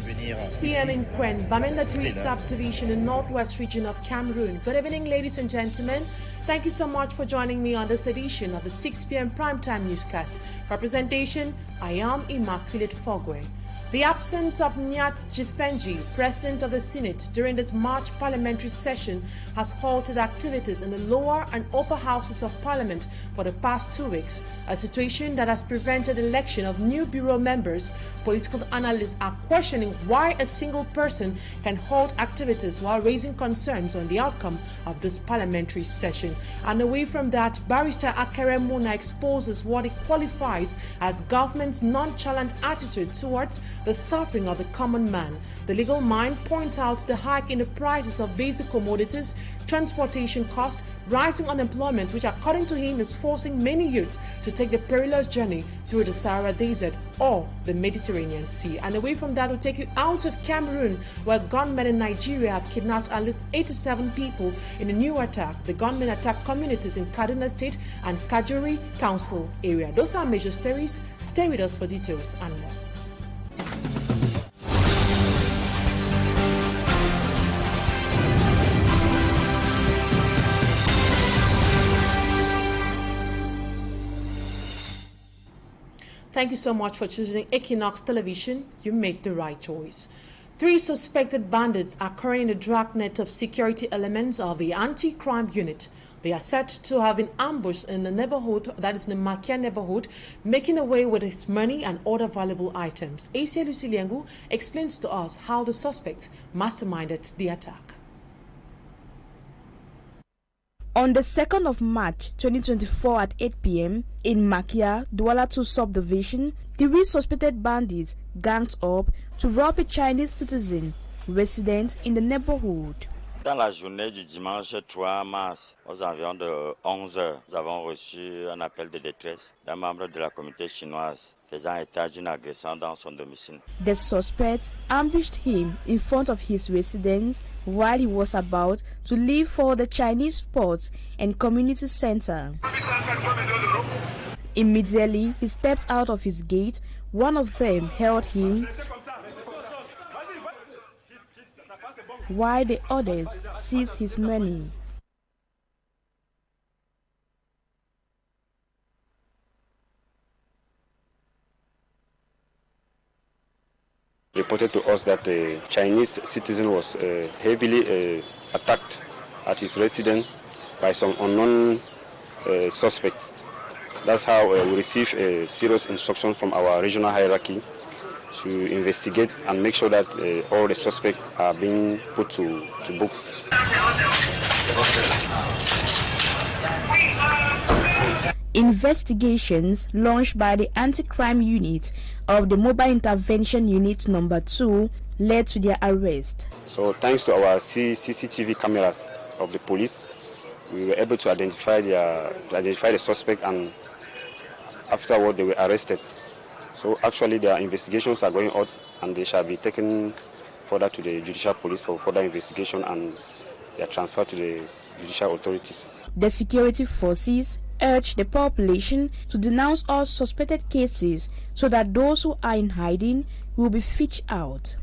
PM in Kwen, Bamenda 3 subdivision in northwest region of Cameroon. Good evening, ladies and gentlemen. Thank you so much for joining me on this edition of the 6 p.m. primetime newscast. For presentation, I am Immaculate Fogwe. The absence of Nyat Jifenji, President of the Senate, during this March parliamentary session has halted activities in the lower and upper houses of Parliament for the past 2 weeks, a situation that has prevented election of new bureau members. Political analysts are questioning why a single person can halt activities while raising concerns on the outcome of this parliamentary session. And away from that, Barrister Akere Muna exposes what he qualifies as government's nonchalant attitude towards the suffering of the common man. The legal mind points out the hike in the prices of basic commodities, transportation costs, rising unemployment, which according to him is forcing many youths to take the perilous journey through the Sahara Desert or the Mediterranean Sea. And away from that, we'll take you out of Cameroon, where gunmen in Nigeria have kidnapped at least 87 people in a new attack. The gunmen attacked communities in Kaduna State and Kajuri Council area. Those are major stories. Stay with us for details and more. Thank you so much for choosing Equinoxe Television. You made the right choice. 3 suspected bandits are currently in the dragnet of security elements of the anti-crime unit. They are said to have been ambushed in the neighborhood, that is the Makia neighborhood, making away with its money and other valuable items. Asia Luciliengu explains to us how the suspects masterminded the attack. On the 2nd of March 2024 at 8 p.m. in Makia, Douala 2 subdivision, 3 suspected bandits ganged up to rob a Chinese citizen resident in the neighborhood. Dans la journée du dimanche 3 mars, aux environs de 11 h, nous avons reçu un appel de détresse d'un membre de la communauté chinoise faisant état d'une agression dans son domicile. The suspects ambushed him in front of his residence while he was about to leave for the Chinese sports and community center. Immediately, he stepped out of his gate. One of them held him, while the others seized his money. Reported to us that a Chinese citizen was heavily attacked at his residence by some unknown suspects. That's how we receive a serious instruction from our regional hierarchy to investigate and make sure that all the suspects are being put to book. Investigations launched by the anti-crime unit of the Mobile Intervention Unit number 2 led to their arrest. So thanks to our CCTV cameras of the police, we were able to identify the suspect, and afterward they were arrested. So actually their investigations are going on and they shall be taken further to the judicial police for further investigation, and they are transferred to the judicial authorities. The security forces urge the population to denounce all suspected cases so that those who are in hiding will be fished out.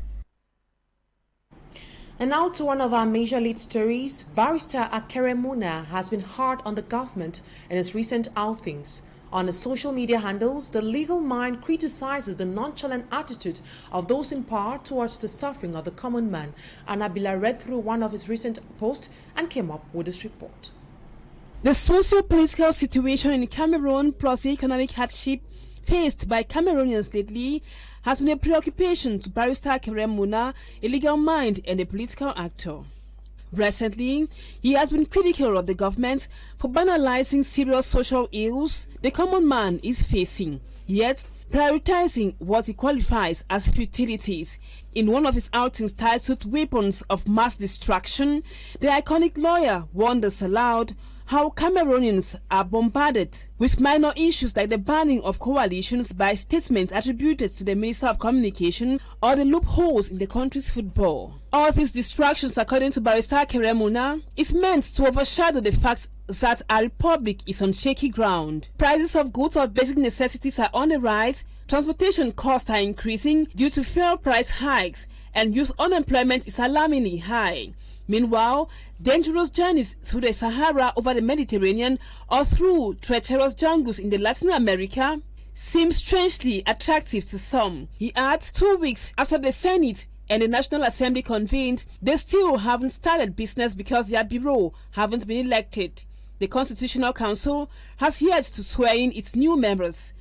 And now to one of our major lead stories. Barrister Akere Muna has been hard on the government in his recent outings. On his social media handles, the legal mind criticizes the nonchalant attitude of those in power towards the suffering of the common man. Anabila read through one of his recent posts and came up with this report. The socio-political situation in Cameroon plus the economic hardship faced by Cameroonians lately has been a preoccupation to Barrister Akere Muna, a legal mind and a political actor. Recently, he has been critical of the government for banalizing serious social ills the common man is facing, yet prioritizing what he qualifies as futilities. In one of his outings titled Weapons of Mass Destruction, the iconic lawyer wonders aloud how Cameroonians are bombarded with minor issues like the banning of coalitions by statements attributed to the Minister of Communications or the loopholes in the country's football. All these distractions, according to Barrister Akere Muna, is meant to overshadow the fact that our republic is on shaky ground. Prices of goods of basic necessities are on the rise, Transportation costs are increasing due to fuel price hikes, and youth unemployment is alarmingly high. Meanwhile, dangerous journeys through the Sahara over the Mediterranean or through treacherous jungles in Latin America seem strangely attractive to some. He adds, 2 weeks after the Senate and the National Assembly convened, they still haven't started business because their bureau haven't been elected. The Constitutional Council has yet to swear in its new members.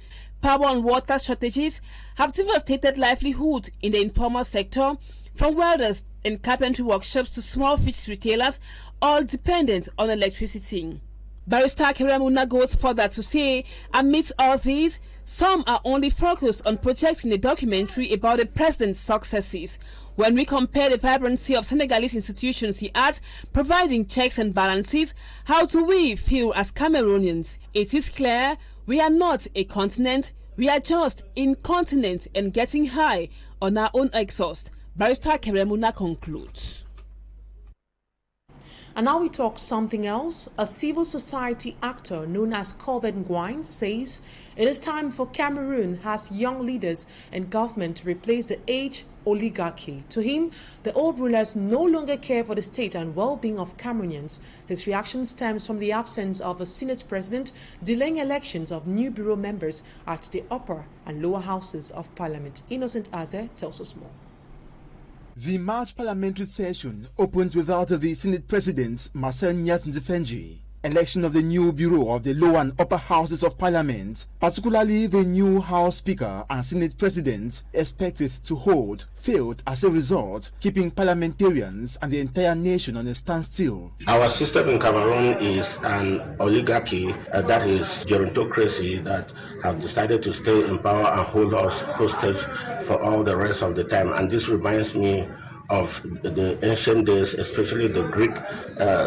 Power and water shortages have devastated livelihood in the informal sector, from welders and carpentry workshops to small fish retailers, all dependent on electricity. Barrister Keremuna goes further to say, amidst all these, some are only focused on projecting a documentary about the president's successes. When we compare the vibrancy of Senegalese institutions, he adds, providing checks and balances, how do we feel as Cameroonians? It is clear we are not a continent, we are just incontinent and getting high on our own exhaust. Barrister Keremuna concludes. And now we talk something else. A civil society actor known as Corbett Nguyen says it is time for Cameroon has young leaders in government to replace the age oligarchy. To him, the old rulers no longer care for the state and well-being of Cameroonians. His reaction stems from the absence of a Senate president, delaying elections of new bureau members at the upper and lower houses of parliament. Innocent Aze tells us more. The March parliamentary session opened without the Senate President, Marcel Nyat-Ndefenji. Election of the new Bureau of the lower and upper houses of Parliament, particularly the new House Speaker and Senate President, expected to hold, failed as a result, keeping parliamentarians and the entire nation on a standstill. Our system in Cameroon is an oligarchy, that is gerontocracy, that have decided to stay in power and hold us hostage for all the rest of the time. And this reminds me of the ancient days, especially the Greek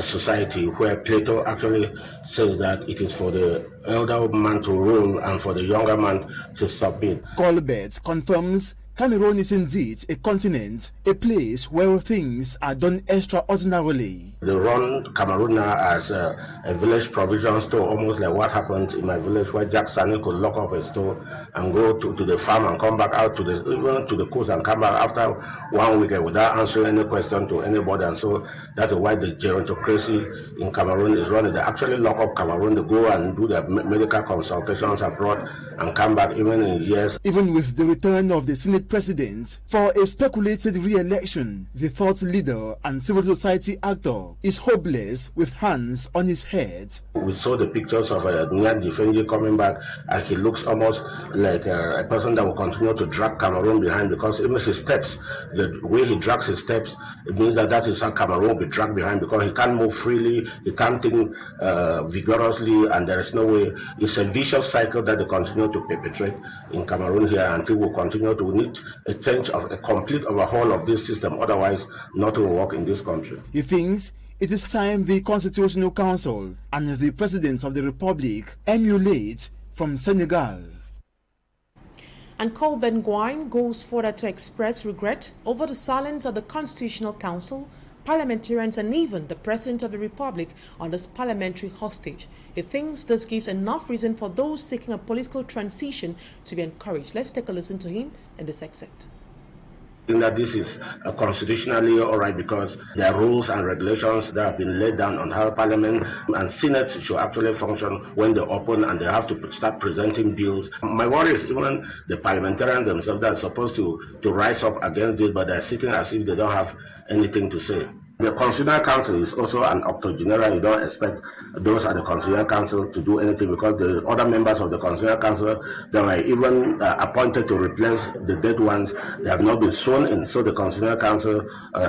society, where Plato actually says that it is for the elder man to rule and for the younger man to submit. Colbert confirms Cameroon is indeed a continent, a place where things are done extraordinarily. They run Cameroon now as a village provision store, almost like what happened in my village, where Jack Sani could lock up a store and go to the farm and come back out to even to the coast and come back after 1 week without answering any question to anybody. And so that is why the gerontocracy in Cameroon is running. They actually lock up Cameroon, they go and do their medical consultations abroad and come back even in years. Even with the return of the Senate President for a speculated re-election, the thought leader and civil society actor is hopeless with hands on his head. We saw the pictures of Nyat-Ndefenji coming back, and he looks almost like a person that will continue to drag Cameroon behind, because even his steps, the way he drags his steps, it means that is how Cameroon will be dragged behind, because he can't move freely, he can't think vigorously, and there is no way. It's a vicious cycle that they continue to perpetrate in Cameroon here until we continue to need a change of a complete overhaul of this system, otherwise nothing will work in this country. He thinks it is time the Constitutional Council and the President of the Republic emulate from Senegal. And Corbett Nguyen goes further to express regret over the silence of the Constitutional Council, parliamentarians and even the President of the Republic on this parliamentary hostage. He thinks this gives enough reason for those seeking a political transition to be encouraged. Let's take a listen to him in this excerpt. That this is constitutionally all right, because there are rules and regulations that have been laid down on how Parliament and Senate should actually function when they open and they have to start presenting bills. My worry is even the parliamentarians themselves that are supposed to rise up against it, but they're sitting as if they don't have anything to say. The Constitutional Council is also an octogenarian. You don't expect those at the Constitutional Council to do anything, because the other members of the Constitutional Council that were even appointed to replace the dead ones, they have not been sworn in. So the Constitutional Council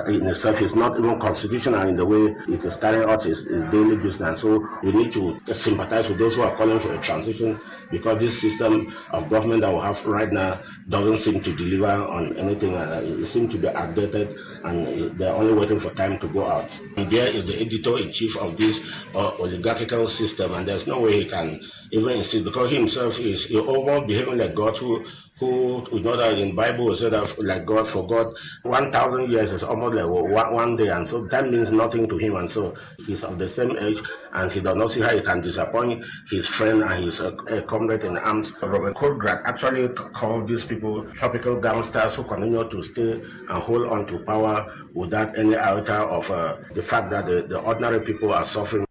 in itself is not even constitutional in the way it is carrying out its daily business. So we need to sympathize with those who are calling for a transition, because this system of government that we have right now doesn't seem to deliver on anything. It seems to be outdated, and they're only waiting for time to go out. And there is the editor-in-chief of this oligarchical system, and there's no way he can even insist, because he himself is almost behaving like God, who who we know that in Bible we say that like God forgot 1,000 years is almost like one day, and so that means nothing to him, and so he's of the same age, and he does not see how he can disappoint his friend and his comrade in arms. Robert Colgrad actually called these people tropical gangsters who continue to stay and hold on to power without any iota of the fact that the ordinary people are suffering.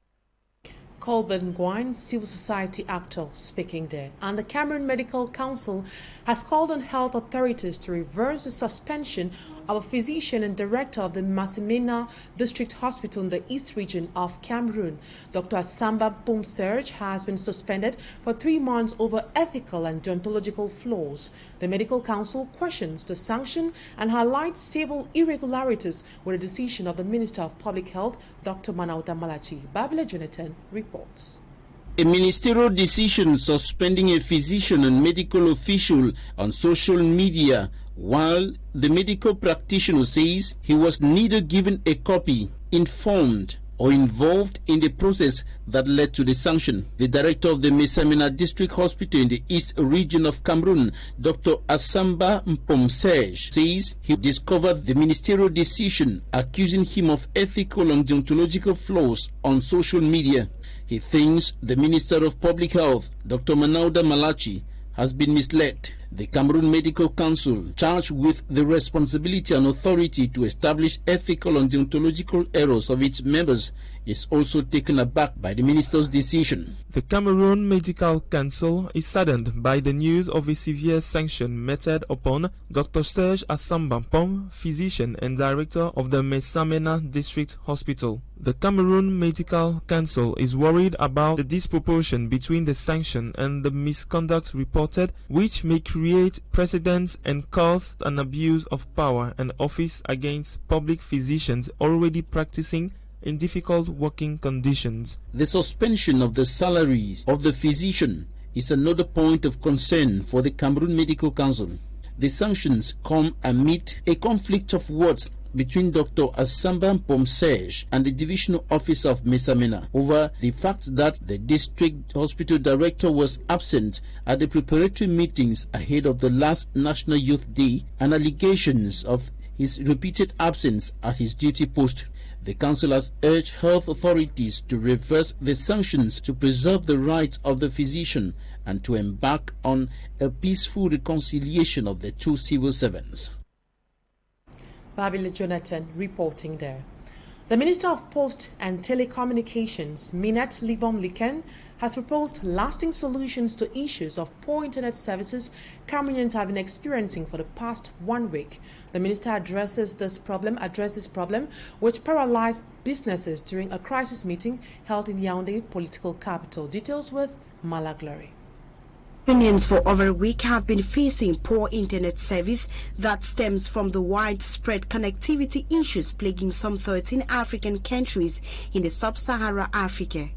Colbert Nguyen, civil society actor, speaking there. And the Cameroon Medical Council has called on health authorities to reverse the suspension of a physician and director of the Massimena District Hospital in the East region of Cameroon. Dr. Asamba Pumserge has been suspended for 3 months over ethical and deontological flaws. The Medical Council questions the sanction and highlights several irregularities with the decision of the Minister of Public Health, Dr. Manauta Malachi. Babila Jonathan reports. A ministerial decision suspending a physician and medical official on social media, while the medical practitioner says he was neither given a copy, informed, or involved in the process that led to the sanction. The director of the Massimena District Hospital in the East region of Cameroon, Dr. Asamba Mpomsej, says he discovered the ministerial decision accusing him of ethical and deontological flaws on social media. He thinks the Minister of Public Health, Dr. Manauta Malachi, has been misled. The Cameroon Medical Council, charged with the responsibility and authority to establish ethical and deontological errors of its members, is also taken aback by the minister's decision. The Cameroon Medical Council is saddened by the news of a severe sanction meted upon Dr. Serge Asamba Pom, physician and director of the Massimena District Hospital. The Cameroon Medical Council is worried about the disproportion between the sanction and the misconduct reported, which may create precedents and cause an abuse of power and office against public physicians already practicing in difficult working conditions. The suspension of the salaries of the physician is another point of concern for the Cameroon Medical Council. The sanctions come amid a conflict of words between Dr. Asamba Mpomsej and the divisional officer of Massimena over the fact that the district hospital director was absent at the preparatory meetings ahead of the last National Youth Day and allegations of his repeated absence at his duty post. The council has urged health authorities to reverse the sanctions to preserve the rights of the physician and to embark on a peaceful reconciliation of the two civil servants. Babila Jonathan reporting there. The Minister of Post and Telecommunications, Minette Libom-Liken, has proposed lasting solutions to issues of poor internet services Cameroonians have been experiencing for the past 1 week. The minister addressed this problem, which paralyzed businesses during a crisis meeting held in Yaoundé, political capital. Details with Mala Glory. Cameroonians for over a week have been facing poor internet service that stems from the widespread connectivity issues plaguing some 13 African countries in the sub-Saharan Africa.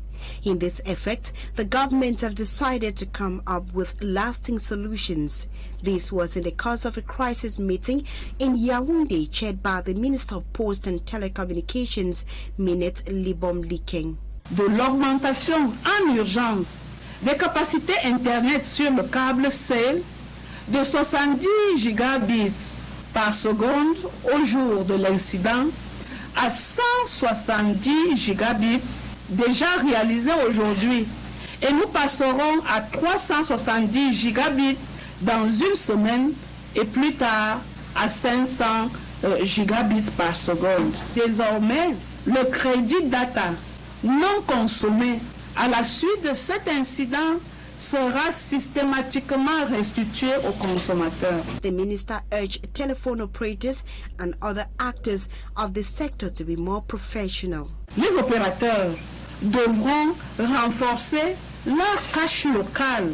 In this effect, the governments have decided to come up with lasting solutions. This was in the course of a crisis meeting in Yaoundé chaired by the Minister of Post and Telecommunications, Minette Libom-Liken. De l'augmentation en urgence des capacités Internet sur le câble CEL de 70 gigabits par seconde au jour de l'incident à 170 gigabits déjà réalisés aujourd'hui. Et nous passerons à 370 gigabits dans une semaine et plus tard à 500 gigabits par seconde. Désormais, le crédit data non consommé à la suite de cet incident sera systématiquement restitué aux consommateurs. The minister urged telephone operators and other actors of the sector to be more professional. Les opérateurs devront renforcer leur cache locale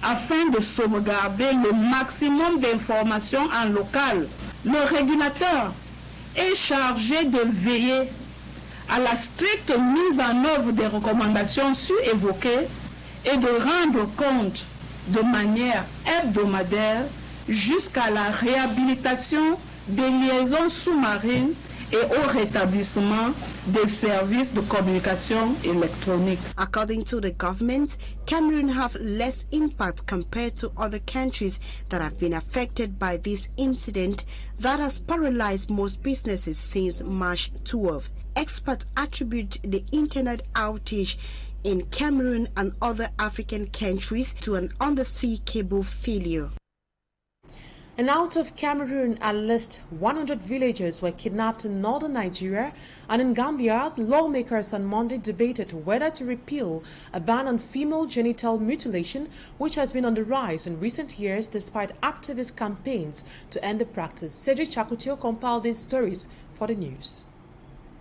afin de sauvegarder le maximum d'informations en local. Le régulateur est chargé de veiller à la stricte mise en œuvre des recommandations évoquées et de rendre compte de manière hebdomadaire jusqu'à la réhabilitation des liaisons sous-marines et au rétablissement des services de communication électronique. According to the government, Cameroon have less impact compared to other countries that have been affected by this incident that has paralyzed most businesses since March 12. Experts attribute the internet outage in Cameroon and other African countries to an undersea cable failure. And out of Cameroon, at least 100 villagers were kidnapped in northern Nigeria, and in Gambia, lawmakers on Monday debated whether to repeal a ban on female genital mutilation, which has been on the rise in recent years despite activist campaigns to end the practice. Cedric Chakutio compiled these stories for the news.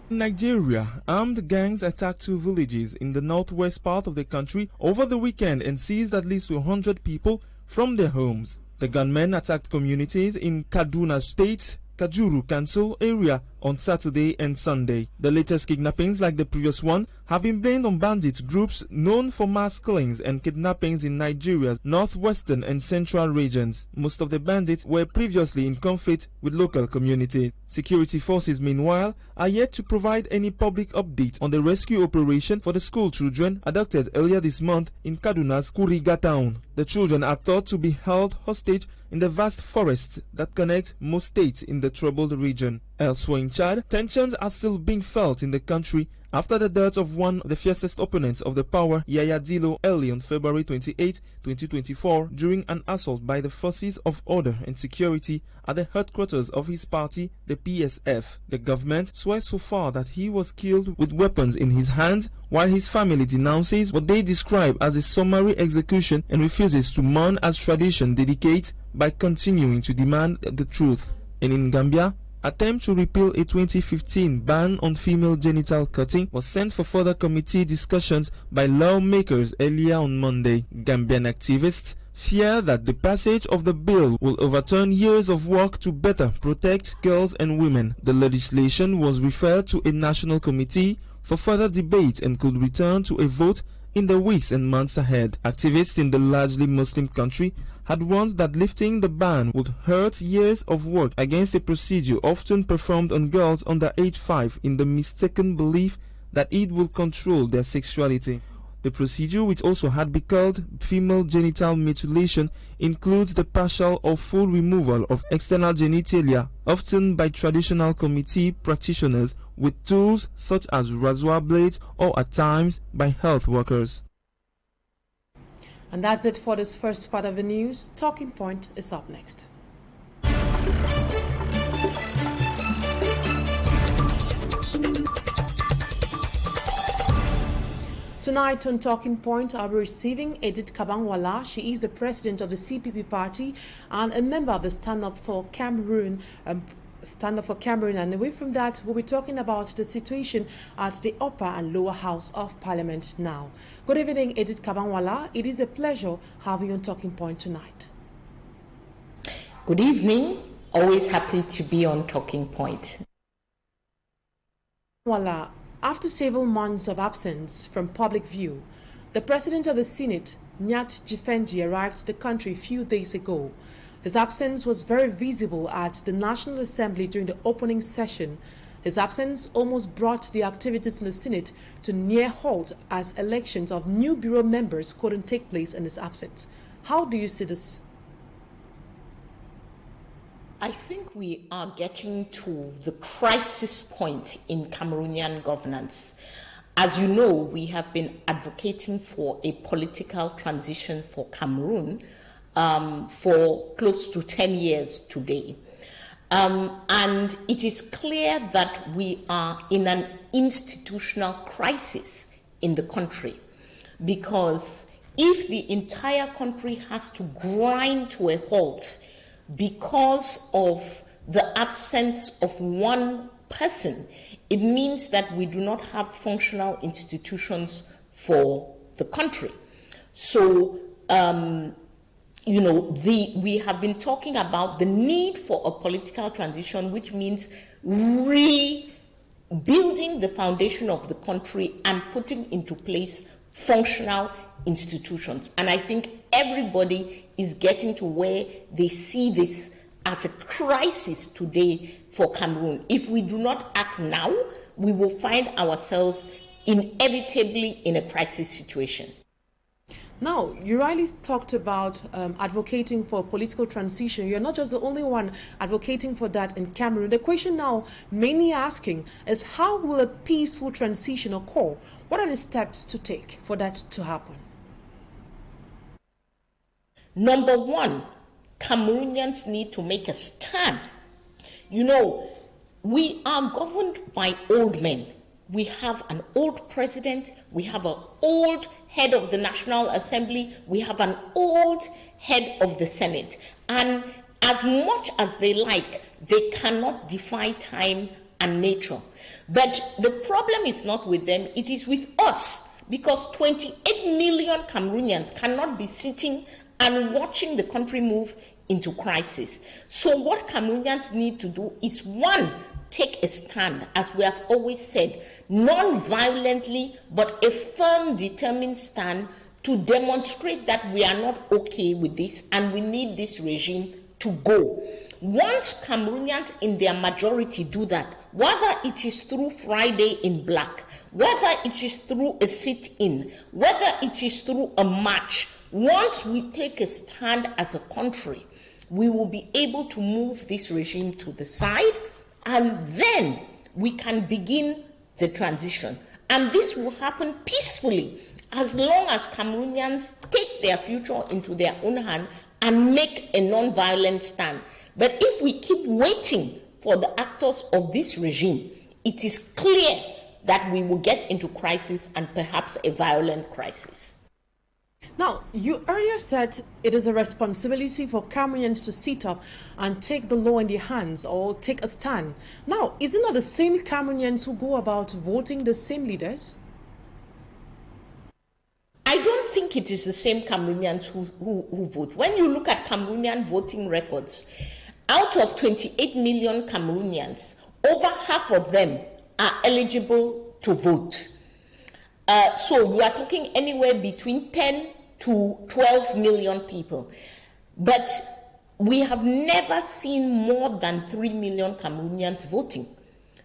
In Nigeria, armed gangs attacked 2 villages in the northwest part of the country over the weekend and seized at least 100 people from their homes. The gunmen attacked communities in Kaduna State's Kajuru Council area on Saturday and Sunday. The latest kidnappings, like the previous one, have been blamed on bandit groups known for mass killings and kidnappings in Nigeria's northwestern and central regions. Most of the bandits were previously in conflict with local communities. Security forces, meanwhile, are yet to provide any public update on the rescue operation for the school children abducted earlier this month in Kaduna's Kuriga town. The children are thought to be held hostage in the vast forests that connect most states in the troubled region. Elsewhere in Chad, tensions are still being felt in the country after the death of one of the fiercest opponents of the power, Yaya Dillo, early on February 28, 2024, during an assault by the forces of order and security at the headquarters of his party, the PSF. The government swears so far that he was killed with weapons in his hands, while his family denounces what they describe as a summary execution and refuses to mourn as tradition dictates by continuing to demand the truth. And in Gambia, attempt to repeal a 2015 ban on female genital cutting was sent for further committee discussions by lawmakers earlier on Monday. Gambian activists fear that the passage of the bill will overturn years of work to better protect girls and women. The legislation was referred to a national committee for further debate and could return to a vote in the weeks and months ahead. Activists in the largely Muslim country had warned that lifting the ban would hurt years of work against a procedure often performed on girls under age 5 in the mistaken belief that it will control their sexuality. The procedure, which also had been called female genital mutilation, includes the partial or full removal of external genitalia, often by traditional committee practitioners with tools such as rasoir blades or at times by health workers. And that's it for this first part of the news. Talking Point is up next. Tonight on Talking Point, I'll be receiving Edith Kabangwala. She is the president of the CPP party and a member of the Stand Up for Cameroon. And away from that, we'll be talking about the situation at the upper and lower house of Parliament now. Good evening, Edith Kabangwala. It is a pleasure having you on Talking Point tonight. Good evening. Always happy to be on Talking Point. Kabangwala, after several months of absence from public view, the President of the Senate, Nyat Jifenji, arrived to the country a few days ago. His absence was very visible at the National Assembly during the opening session. His absence almost brought the activities in the Senate to near halt as elections of new bureau members couldn't take place in his absence. How do you see this? I think we are getting to the crisis point in Cameroonian governance. As you know, we have been advocating for a political transition for Cameroon for close to 10 years today. And it is clear that we are in an institutional crisis in the country, because if the entire country has to grind to a halt because of the absence of one person, it means that we do not have functional institutions for the country. So, we have been talking about the need for a political transition, which means rebuilding the foundation of the country and putting into place functional institutions. And I think everybody is getting to where they see this as a crisis today for Cameroon. If we do not act now, we will find ourselves inevitably in a crisis situation. Now, you rightly talked about advocating for political transition. You're not just the only one advocating for that in Cameroon. The question now mainly asking is, how will a peaceful transition occur? What are the steps to take for that to happen? Number one, Cameroonians need to make a stand. You know, we are governed by old men. We have an old president, we have an old head of the National Assembly, we have an old head of the Senate. And as much as they like, they cannot defy time and nature. But the problem is not with them, it is with us. Because 28 million Cameroonians cannot be sitting and watching the country move into crisis. So what Cameroonians need to do is, one, take a stand, as we have always said, non-violently, but a firm, determined stand to demonstrate that we are not okay with this and we need this regime to go. Once Cameroonians in their majority do that, whether it is through Friday in Black, whether it is through a sit-in, whether it is through a march, once we take a stand as a country, we will be able to move this regime to the side, and then we can begin the transition. And this will happen peacefully as long as Cameroonians take their future into their own hand and make a non-violent stand. But if we keep waiting for the actors of this regime, it is clear that we will get into crisis, and perhaps a violent crisis. Now, you earlier said it is a responsibility for Cameroonians to sit up and take the law in their hands or take a stand. Now, is it not the same Cameroonians who go about voting the same leaders? I don't think it is the same Cameroonians who vote. When you look at Cameroonian voting records, out of 28 million Cameroonians, over half of them are eligible to vote. So you are talking anywhere between 10 to 12 million people. But we have never seen more than 3 million Cameroonians voting.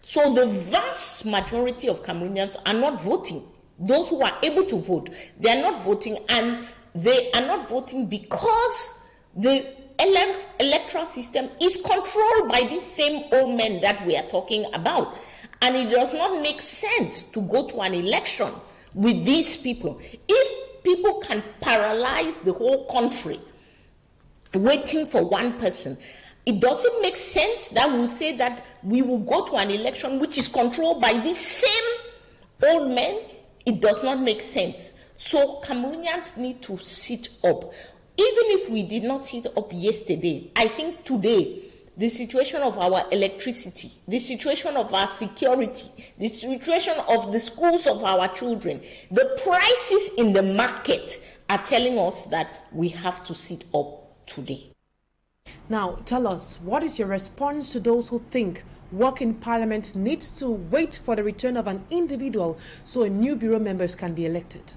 So the vast majority of Cameroonians are not voting. Those who are able to vote, they are not voting, and they are not voting because the electoral system is controlled by these same old men that we are talking about. And it does not make sense to go to an election with these people. If people can paralyze the whole country waiting for one person, it doesn't make sense that we say that we will go to an election which is controlled by these same old men. It does not make sense. So Cameroonians need to sit up. Even if we did not sit up yesterday, I think today, the situation of our electricity, the situation of our security, the situation of the schools of our children, the prices in the market are telling us that we have to sit up today. Now, tell us, what is your response to those who think work in Parliament needs to wait for the return of an individual so new bureau members can be elected?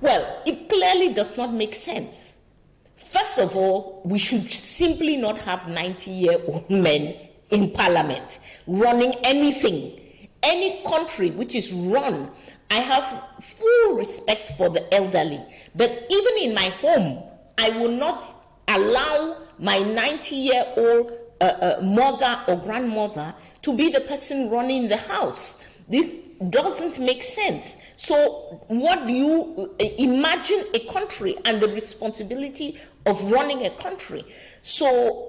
Well, it clearly does not make sense. First of all, we should simply not have 90-year-old men in Parliament running anything. Any country which is run, I have full respect for the elderly, but even in my home, I will not allow my 90-year-old mother or grandmother to be the person running the house. This doesn't make sense. So what do you imagine a country and the responsibility of running a country? So,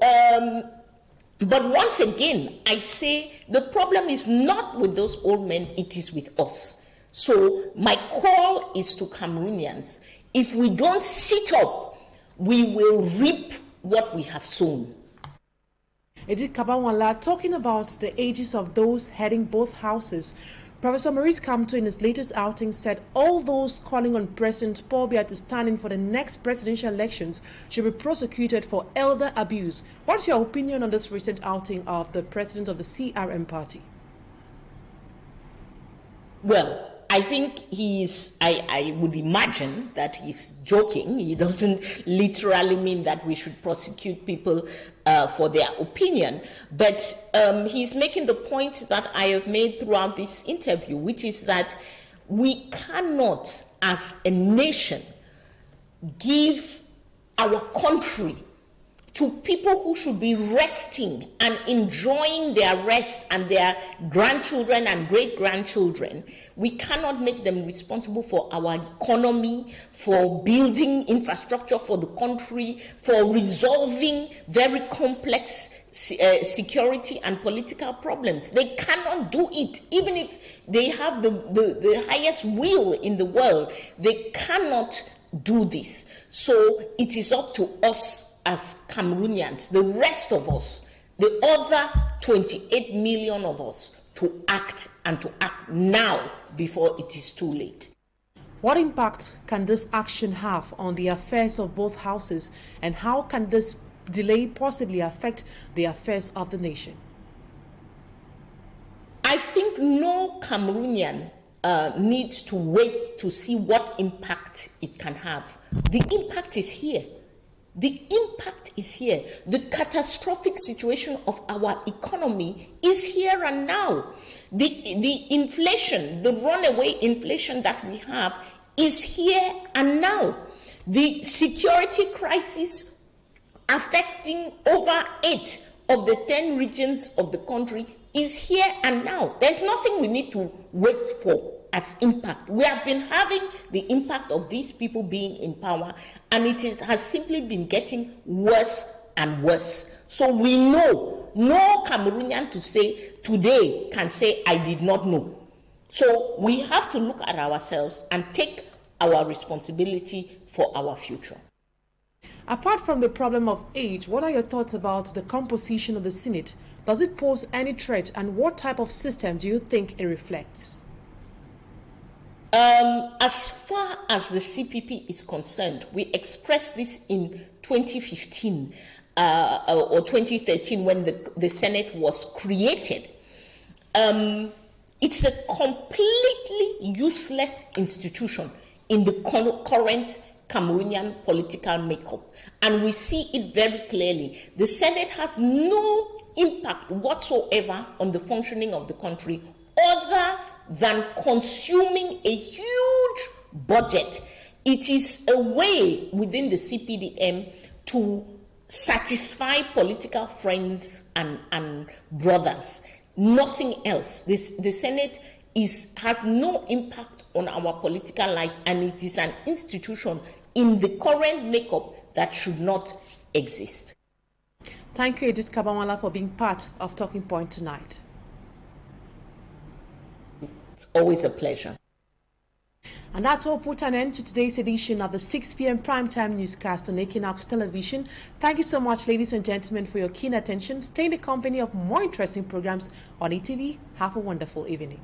but once again, I say the problem is not with those old men, it is with us. So my call is to Cameroonians, if we don't sit up, we will reap what we have sown. Edith Kabawala, talking about the ages of those heading both houses, Professor Maurice Kamto in his latest outing said all those calling on President Paul Biya to stand in for the next presidential elections should be prosecuted for elder abuse. What's your opinion on this recent outing of the president of the CRM party? Well, I think I would imagine that he's joking. He doesn't literally mean that we should prosecute people for their opinion. But he's making the point that I have made throughout this interview, which is that we cannot, as a nation, give our country to people who should be resting and enjoying their rest, and their grandchildren and great-grandchildren. We cannot make them responsible for our economy, for building infrastructure for the country, for resolving very complex security and political problems. They cannot do it. Even if they have the highest will in the world, they cannot do this. So it is up to us as Cameroonians, the rest of us, the other 28 million of us, to act, and to act now before it is too late. What impact can this action have on the affairs of both houses, and how can this delay possibly affect the affairs of the nation? I think no Cameroonian needs to wait to see what impact it can have. The impact is here. The impact is here. The catastrophic situation of our economy is here and now. The inflation, the runaway inflation that we have, is here and now. The security crisis affecting over 8 of the 10 regions of the country is here and now. There's nothing we need to wait for as impact. We have been having the impact of these people being in power, and it has simply been getting worse and worse. So we know, no Cameroonian today can say, I did not know. So we have to look at ourselves and take our responsibility for our future. Apart from the problem of age, what are your thoughts about the composition of the Senate? Does it pose any threat, and what type of system do you think it reflects? As far as the CPP is concerned, we expressed this in 2015 or 2013 when the Senate was created. It's a completely useless institution in the current Cameroonian political makeup, and we see it very clearly. The Senate has no impact whatsoever on the functioning of the country, other than consuming a huge budget. It is a way within the CPDM to satisfy political friends and brothers. Nothing else. The Senate has no impact on our political life, and it is an institution in the current makeup that should not exist. Thank you, Edith Kabamala, for being part of Talking Point tonight. It's always a pleasure. And that will put an end to today's edition of the 6 p.m. primetime newscast on Equinoxe Television. Thank you so much, ladies and gentlemen, for your keen attention. Stay in the company of more interesting programs on ETV. Have a wonderful evening.